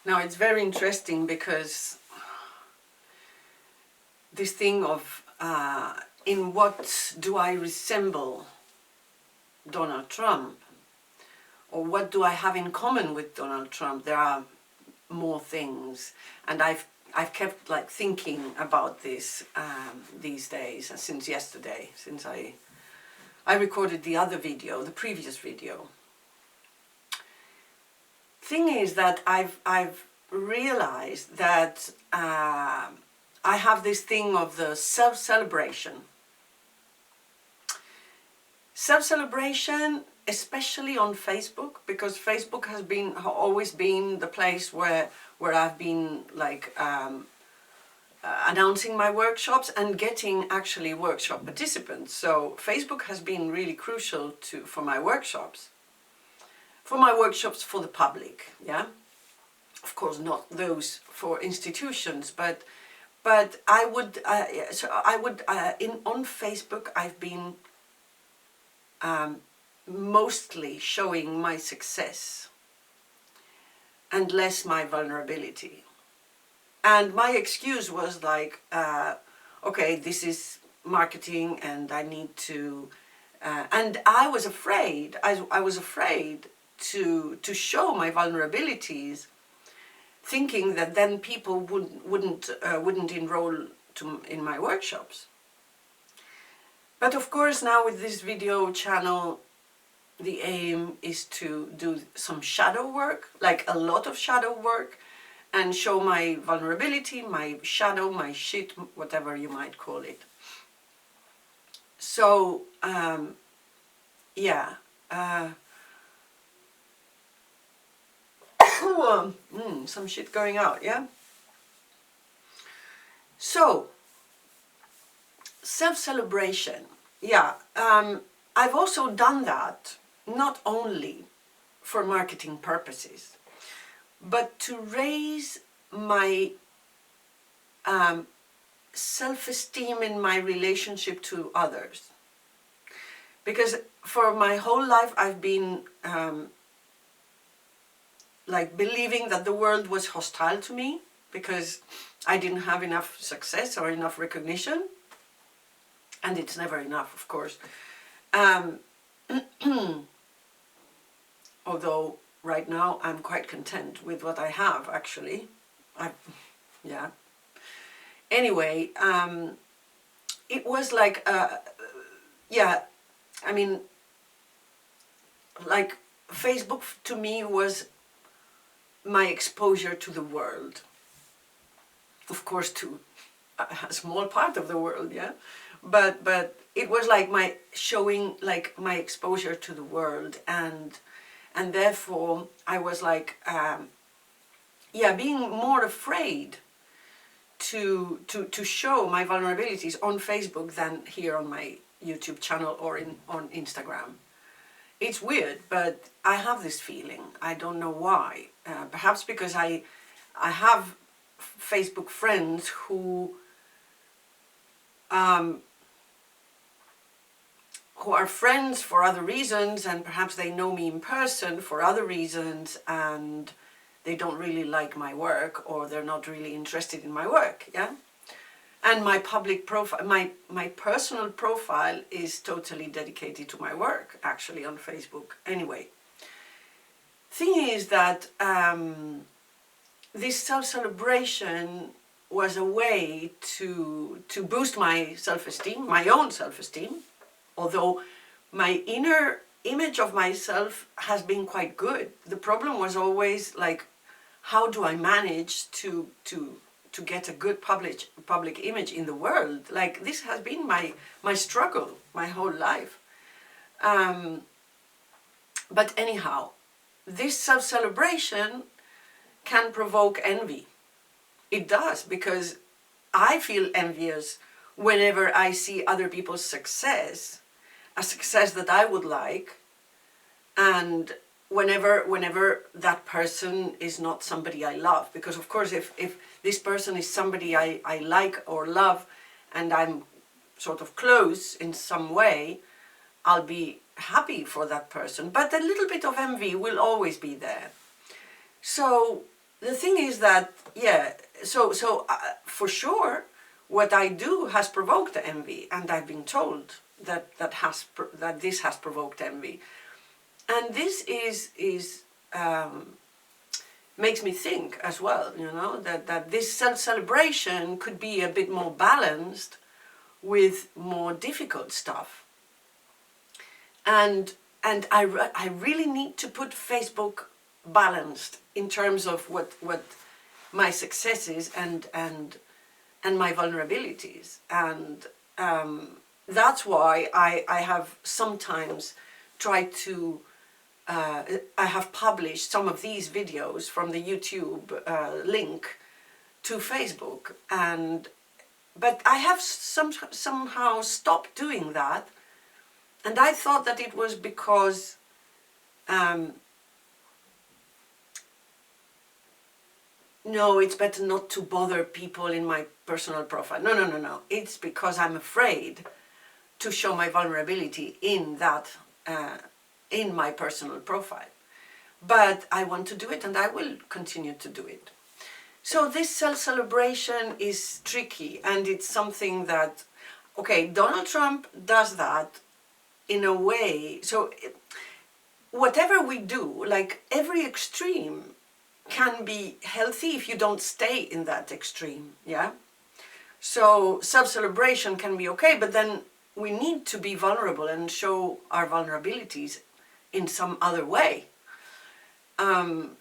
Now it's very interesting because this thing of in what do I resemble Donald Trump, or what do I have in common with Donald Trump? There are more things, and I've kept like thinking about this these days, since yesterday, since I recorded the other video, the previous video. Thing is that I've realized that I have this thing of the self-celebration. Self-celebration, especially on Facebook, because Facebook has always been the place where I've been like announcing my workshops and getting actually workshop participants. So Facebook has been really crucial for my workshops. For my workshops for the public, yeah. Of course, not those for institutions, but I would on Facebook I've been mostly showing my success and less my vulnerability. And my excuse was like, okay, this is marketing, and I need to. And I was afraid. I was afraid to show my vulnerabilities, thinking that then people wouldn't enroll in my workshops. But of course, now with this video channel, the aim is to do some shadow work, like a lot of shadow work, and show my vulnerability, my shadow, my shit, whatever you might call it. So, yeah. Some shit going out, yeah? So, self-celebration, yeah. I've also done that, not only for marketing purposes, but to raise my self-esteem in my relationship to others. Because for my whole life I've been like believing that the world was hostile to me because I didn't have enough success or enough recognition. And it's never enough, of course. Although right now I'm quite content with what I have, actually. Yeah. Anyway, it was like, yeah, I mean, like Facebook to me was my exposure to the world. Of course, to a small part of the world, yeah. But it was like my showing, like my exposure to the world, and therefore I was like, yeah, being more afraid to show my vulnerabilities on Facebook than here on my YouTube channel or on Instagram. It's weird, but I have this feeling. I don't know why. Perhaps because I have Facebook friends who are friends for other reasons, and perhaps they know me in person for other reasons, and they don't really like my work, or they're not really interested in my work, yeah? And my public profile, my personal profile is totally dedicated to my work, actually, on Facebook. Anyway, thing is that this self-celebration was a way to boost my self-esteem, my own self-esteem, although my inner image of myself has been quite good. The problem was always like, how do I manage to get a good public image in the world? Like, this has been my struggle my whole life. But anyhow, this self-celebration can provoke envy. It does, because I feel envious whenever I see other people's success, a success that I would like, and whenever that person is not somebody I love. Because of course, if this person is somebody I like or love, and I'm sort of close in some way, I'll be happy for that person. But a little bit of envy will always be there. So the thing is that, yeah, so for sure, what I do has provoked envy, and I've been told that this has provoked envy, and this is makes me think as well, that this self-celebration could be a bit more balanced with more difficult stuff. And I really need to put Facebook balanced in terms of what my successes and my vulnerabilities. And that's why I have sometimes tried to I have published some of these videos from the YouTube link to Facebook, but I have somehow stopped doing that, and I thought that it was because no, it's better not to bother people in my personal profile. No. It's because I'm afraid to show my vulnerability in that in my personal profile. But I want to do it, and I will continue to do it. So this self-celebration is tricky, and it's something that, okay, Donald Trump does that in a way. So whatever we do, like every extreme can be healthy if you don't stay in that extreme, yeah? So self-celebration can be okay, but then we need to be vulnerable and show our vulnerabilities in some other way.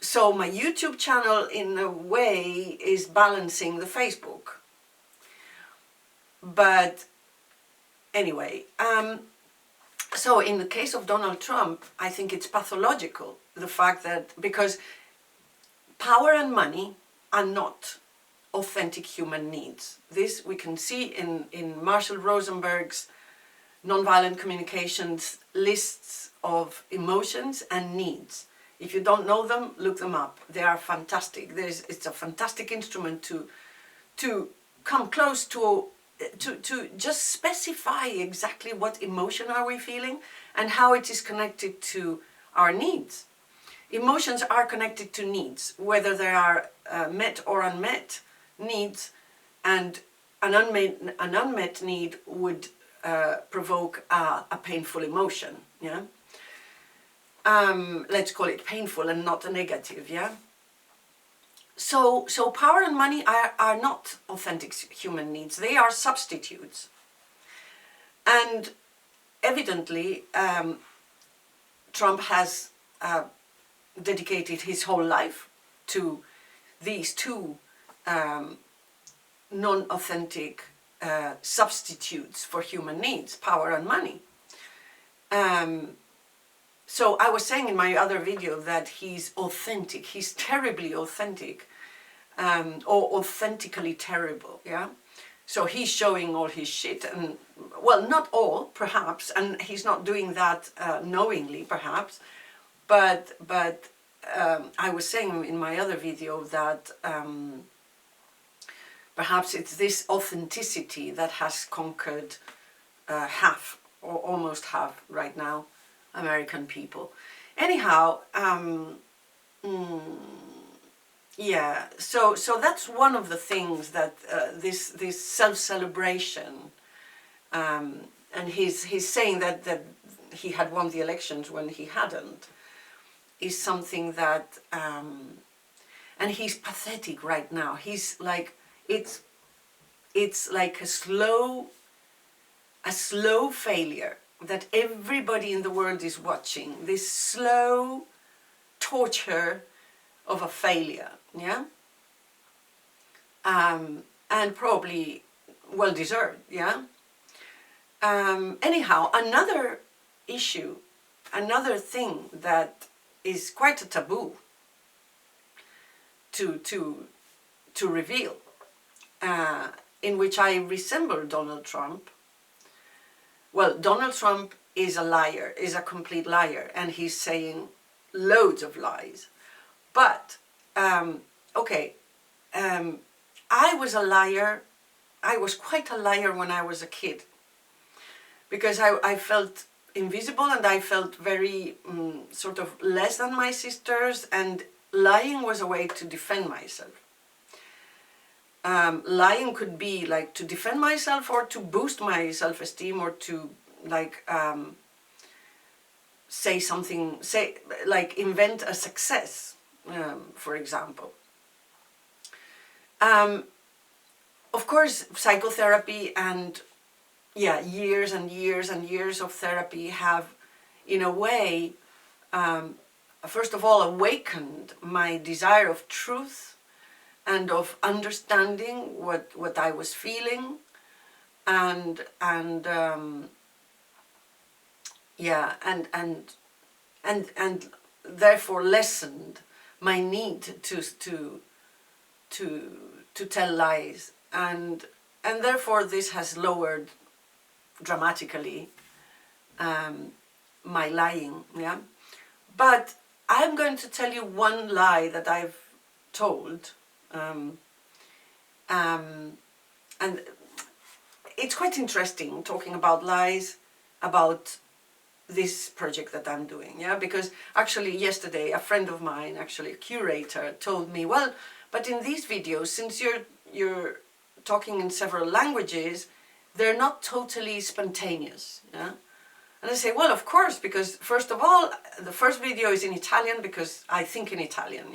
So my YouTube channel, in a way, is balancing the Facebook. But anyway, so in the case of Donald Trump, I think it's pathological, the fact that, because power and money are not authentic human needs. This we can see in Marshall Rosenberg's nonviolent communications lists of emotions and needs. If you don't know them, look them up. They are fantastic. It's a fantastic instrument to come close to just specify exactly what emotion are we feeling and how it is connected to our needs. Emotions are connected to needs, whether they are met or unmet needs, and an unmet need would provoke a painful emotion, yeah? Let's call it painful and not a negative, yeah? So power and money are not authentic human needs. They are substitutes. And evidently, Trump has dedicated his whole life to these two non-authentic substitutes for human needs, power and money. So I was saying in my other video that he's authentic, he's terribly authentic, or authentically terrible, yeah? So he's showing all his shit, and, well, not all, perhaps, and he's not doing that knowingly, perhaps, but I was saying in my other video that perhaps it's this authenticity that has conquered half, or almost half right now, American people. Anyhow, yeah, so that's one of the things that this self-celebration, and he's saying that he had won the elections when he hadn't, is something that, and he's pathetic right now. He's like, it's like a slow failure that everybody in the world is watching, this slow torture of a failure, yeah? And probably well deserved, yeah? Anyhow, another issue, another thing that is quite a taboo to reveal, in which I resemble Donald Trump. Well, Donald Trump is a liar, is a complete liar, and he's saying loads of lies. But, okay, I was a liar. I was quite a liar when I was a kid, because I felt invisible, and I felt very sort of less than my sisters, and lying was a way to defend myself. Lying could be like to defend myself or to boost my self-esteem or to like say something, like invent a success, for example. Of course, psychotherapy and years and years and years of therapy have, in a way, first of all, awakened my desire of truth and of understanding what I was feeling, and therefore lessened my need to tell lies, and therefore this has lowered dramatically my lying. But I'm going to tell you one lie that I've told, and it's quite interesting talking about lies about this project that I'm doing, because actually yesterday a friend of mine, actually a curator, told me, well, but in these videos, since you're talking in several languages, they're not totally spontaneous. And I say, well, of course, because first of all, the first video is in Italian because I think in Italian,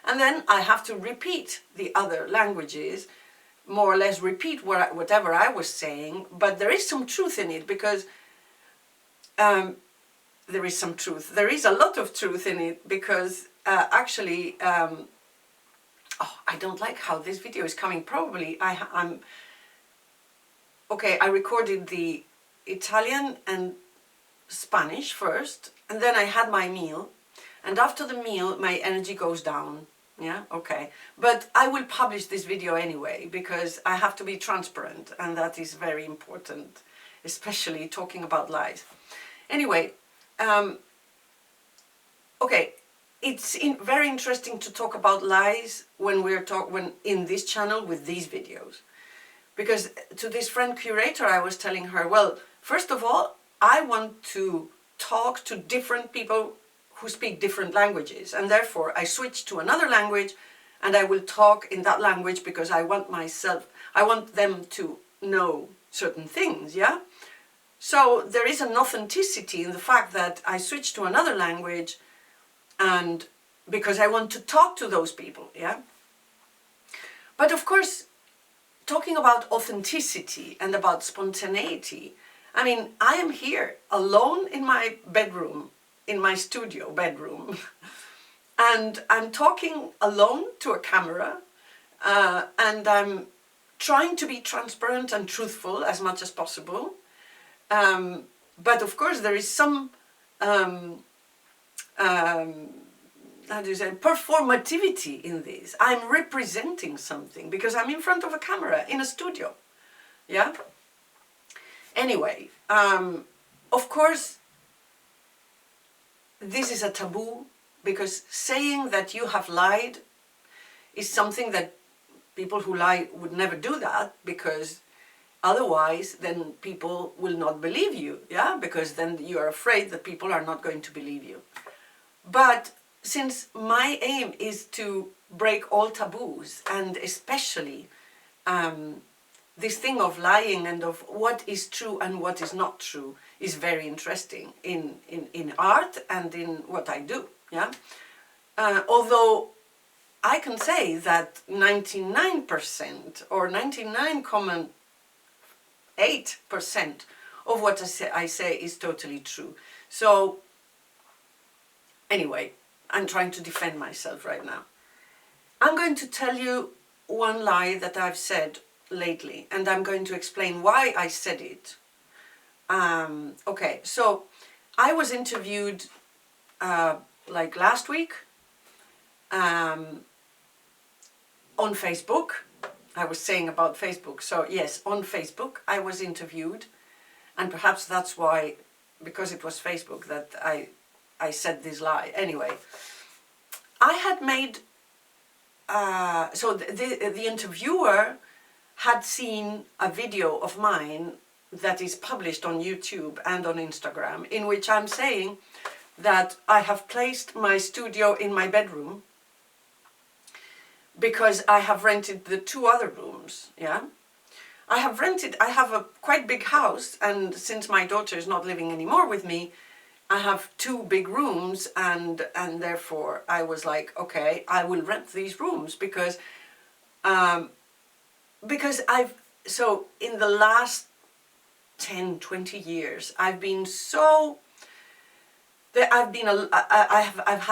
and then I have to repeat the other languages, more or less repeat whatever I was saying, but there is some truth in it, because there is some truth. There is a lot of truth in it, because actually, I don't like how this video is coming. Probably I recorded the Italian and Spanish first, and then I had my meal, and after the meal my energy goes down. But I will publish this video anyway, because I have to be transparent, and that is very important, especially talking about lies. Anyway, it's very interesting to talk about lies when in this channel with these videos, because to this friend curator I was telling her, well, first of all, I want to talk to different people who speak different languages, and therefore I switch to another language and I will talk in that language, because I want them to know certain things, So there is an authenticity in the fact that I switch to another language, and because I want to talk to those people, But of course, talking about authenticity and about spontaneity, I mean, I am here alone in my bedroom, in my studio bedroom, and I'm talking alone to a camera, and I'm trying to be transparent and truthful as much as possible. But of course there is some, performativity in this. I'm representing something because I'm in front of a camera in a studio, Anyway, of course, this is a taboo, because saying that you have lied is something that people who lie would never do that, because otherwise then people will not believe you, because then you are afraid that people are not going to believe you. But since my aim is to break all taboos, and especially this thing of lying and of what is true and what is not true is very interesting in art and in what I do, although I can say that 99% or 99.8% of what I say is totally true. So anyway, I'm trying to defend myself right now. I'm going to tell you one lie that I've said lately, and I'm going to explain why I said it. So I was interviewed like last week on Facebook. I was saying about Facebook. So yes, on Facebook I was interviewed, and perhaps that's why, because it was Facebook, that I said this lie. Anyway, I had made, so the interviewer had seen a video of mine that is published on YouTube and on Instagram, in which I'm saying that I have placed my studio in my bedroom, because I have rented the 2 other rooms, yeah. I have a quite big house, and since my daughter is not living anymore with me, I have 2 big rooms, and therefore I was like, okay, I will rent these rooms because so in the last 10, 20 years, I've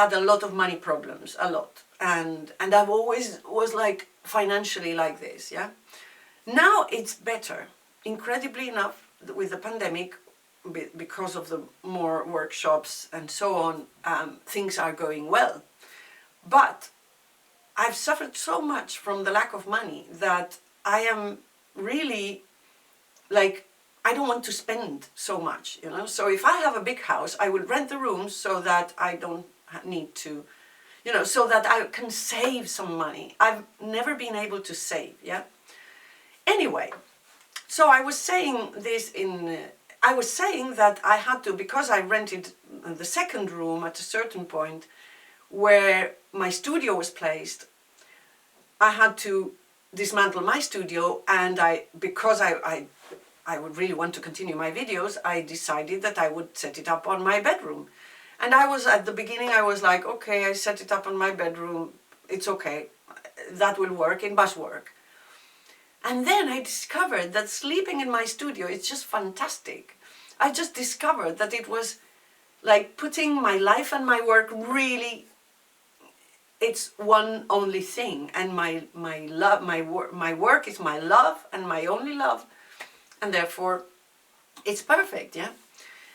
had a lot of money problems, a lot, and I've always was like financially like this, yeah. Now it's better, incredibly enough, with the pandemic, because of the more workshops and so on, things are going well. But I've suffered so much from the lack of money that I am really like, I don't want to spend so much, you know. So if I have a big house, I will rent the rooms so that I don't need to, you know, so that I can save some money. I've never been able to save, yeah. Anyway, so I was saying this I was saying that I had to, because I rented the 2nd room at a certain point where my studio was placed, I had to dismantle my studio, and because I would really want to continue my videos, I decided that I would set it up on my bedroom. And at the beginning I was like, okay, I set it up on my bedroom, it's okay, that will work, it must work. And then I discovered that sleeping in my studio is just fantastic. I just discovered that it was like putting my life and my work really, it's one only thing, and my work is my love and my only love, and therefore it's perfect, yeah.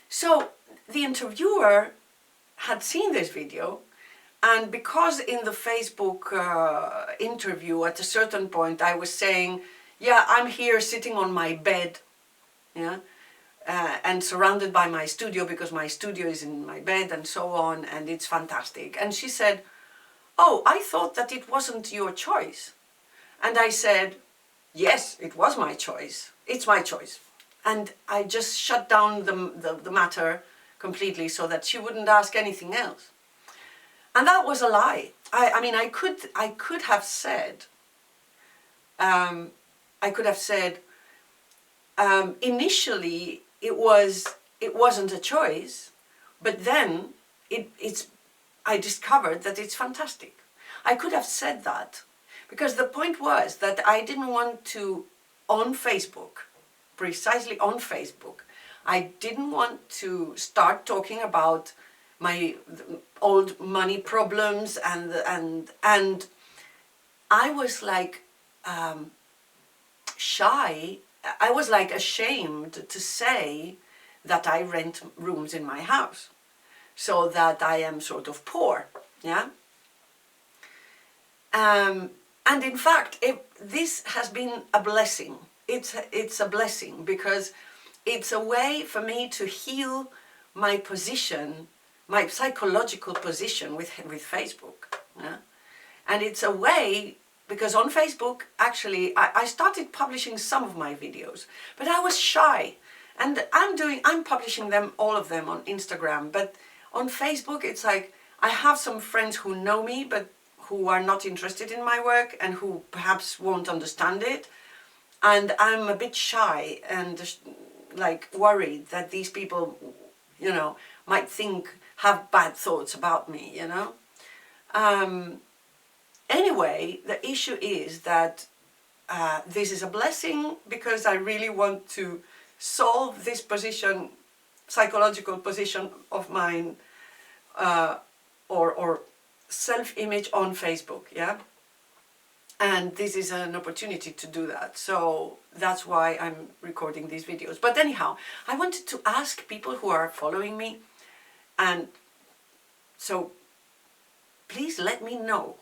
So the interviewer had seen this video, and because in the Facebook interview at a certain point I was saying, yeah, I'm here sitting on my bed, yeah, and surrounded by my studio because my studio is in my bed and so on, and it's fantastic. And she said, oh, I thought that it wasn't your choice. And I said, yes, it was my choice. It's my choice. And I just shut down the matter completely so that she wouldn't ask anything else. And that was a lie. I mean, I could have said, initially it wasn't a choice, but then I discovered that it's fantastic. I could have said that, because the point was that I didn't want to, on Facebook, precisely on Facebook, I didn't want to start talking about my old money problems, and I was like shy. I was like ashamed to say that I rent rooms in my house, so that I am sort of poor, yeah. And in fact, this has been a blessing. It's a blessing, because it's a way for me to heal my position, my psychological position with Facebook, yeah? And it's a way, because on Facebook, actually, I started publishing some of my videos, but I was shy, and I'm publishing them, all of them, on Instagram, but on Facebook, it's like, I have some friends who know me, but who are not interested in my work, and who perhaps won't understand it, and I'm a bit shy, and like worried that these people, you know, might have bad thoughts about me, you know. Anyway, the issue is that this is a blessing, because I really want to solve this position, psychological position of mine, or self-image on Facebook, yeah. And this is an opportunity to do that, so that's why I'm recording these videos. But anyhow, I wanted to ask people who are following me, and so please let me know,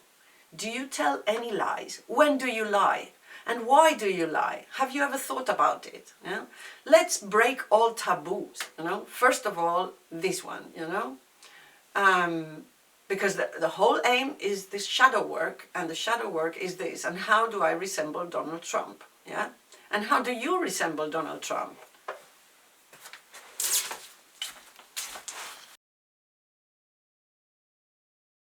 do you tell any lies? When do you lie? And why do you lie? Have you ever thought about it? Yeah? Let's break all taboos, you know. First of all, this one, you know. Because the whole aim is this shadow work, and the shadow work is this, and how do I resemble Donald Trump, yeah? And how do you resemble Donald Trump?